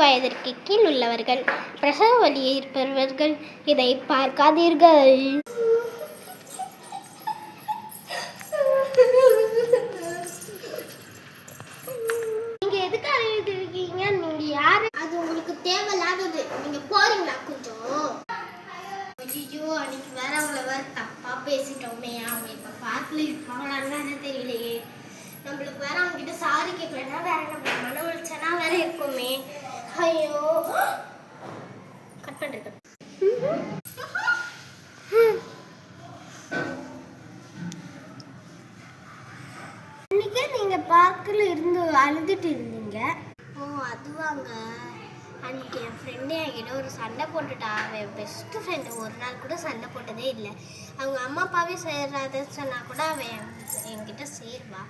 வயதிற்கு கீழ் உள்ளவர்கள், பிரசவ வலியை இருப்பவர்கள் இதை பார்க்காதீர்கள். நீங்க எதுக்கு அழுதுருக்கீங்க? நீங்க யாரு? அது உங்களுக்கு தேவையில்லாதது. நீங்க போறீங்களா கொஞ்சம்? ஐயோ, அன்னைக்கு வேற அவங்கள வேற தப்பா பேசிட்டோமே. அவங்க இப்ப பார்க்கல இருப்பாங்களான்னு தெரியலையே. நம்மளுக்கு வேற அவங்க கிட்ட சாரி கேட்கலன்னா வேற நம்ம மன உளைச்சனா வேற இருக்குமே. ஐயோ, கட் பண்றேன். அன்னைக்கு நீங்க பார்க்கல இருந்து அழுதுட்டு இருந்தீங்க. ஓ, அதுவாங்க. அன்னைக்கு என் ஃப்ரெண்டு என்கிட்ட ஒரு சண்டை போட்டுட்டா. அவன் பெஸ்ட் ஃப்ரெண்டு, ஒரு நாள் கூட சண்டை போட்டதே இல்லை. அவங்க அம்மா அப்பாவே சேராதுன்னு சொன்னா கூட அவன் என்கிட்ட சேருவா.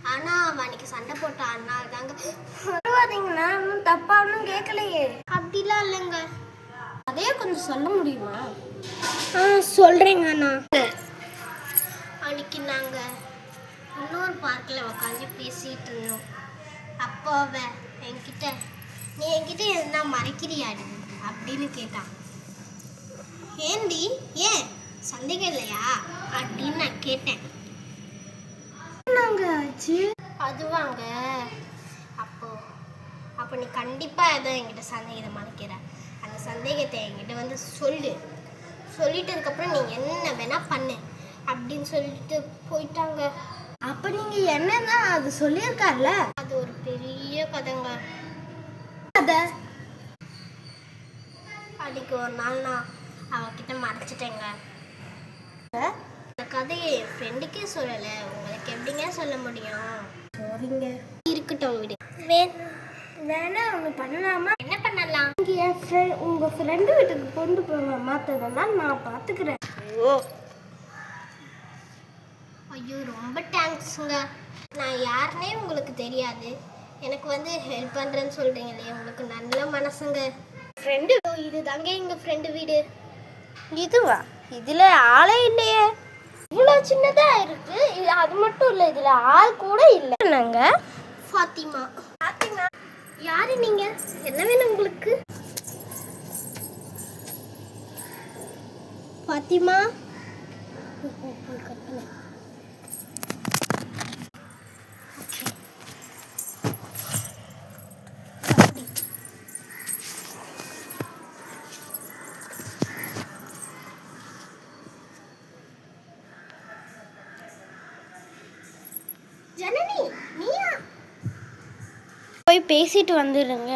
ஆனா அவன் அன்னைக்கு சண்டை போட்டா. அதனால தாங்க. பரவாதீங்கண்ணா, இன்னும் தப்பா ஒன்றும் கேட்கலையே. அப்படிலாம் இல்லைங்க. அதையே கொஞ்சம் சொல்ல முடியுமா? சொல்றேங்க அண்ணா. அன்னைக்கு நாங்க இன்னொரு பார்க்கில் உட்காந்து பேசிட்டு இருந்தோம். அப்போ அவன் என்கிட்ட, நீ என்கிட்ட எதுனா மறைக்கிறியாடி அப்படின்னு கேட்டான். ஏண்டி, ஏன் சந்தேகம் இல்லையா அப்படின்னு நான் கேட்டேன். அதுவாங்க, அப்போ நீ கண்டிப்பாக ஏதோ என்கிட்ட சந்தேகத்தை மறைக்கிற. அந்த சந்தேகத்தை என்கிட்ட வந்து சொல்லிட்டு அதுக்கப்புறம் நீ என்ன வேணா பண்ணு அப்படின்னு சொல்லிட்டு போயிட்டாங்க. அப்ப நீங்க என்னன்னா அது சொல்லியிருக்கார்ல, அது ஒரு பெரிய கதைங்க. அன்னைக்கு ஒரு நாள் நான் அவகிட்ட மறைச்சிட்டேங்க. இந்த கதையை என் ஃப்ரெண்டுக்கே சொல்லலை. உங்களுக்கு எப்படிங்க சொல்ல முடியும்? சரிங்க, இருக்கட்டும் விடு. வேணா ஒன்று பண்ணலாமா? என்ன பண்ணலாம்? உங்க ஃப்ரெண்டு வீட்டுக்கு கொண்டு போய் மாத்ததுன்னா நான் பார்த்துக்கிறேன். ஐயோ, ரொம்ப தேங்க்ஸுங்க. நான் யாருன்னே உங்களுக்கு தெரியாது. எனக்கு வந்து ஹெல்ப் பண்ணுறேன்னு சொல்கிறீங்களே, உங்களுக்கு நல்ல மனசுங்க. ஃப்ரெண்டு, இது தாங்க எங்கள் ஃப்ரெண்டு வீடு. இதுவா? இதில் ஆளே இல்லையே. இவ்வளோ சின்னதாக இருக்கு. இது அது மட்டும் இல்லை, இதில் ஆள் கூட இல்லை. என்னங்க? ஃபாத்திமா. ஃபாத்திமா யாரு நீங்க? என்ன வேணும் உங்களுக்கு? ஃபாத்திமா, ஜனனி நீயா? போய் பேசிட்டு வந்துடுங்க.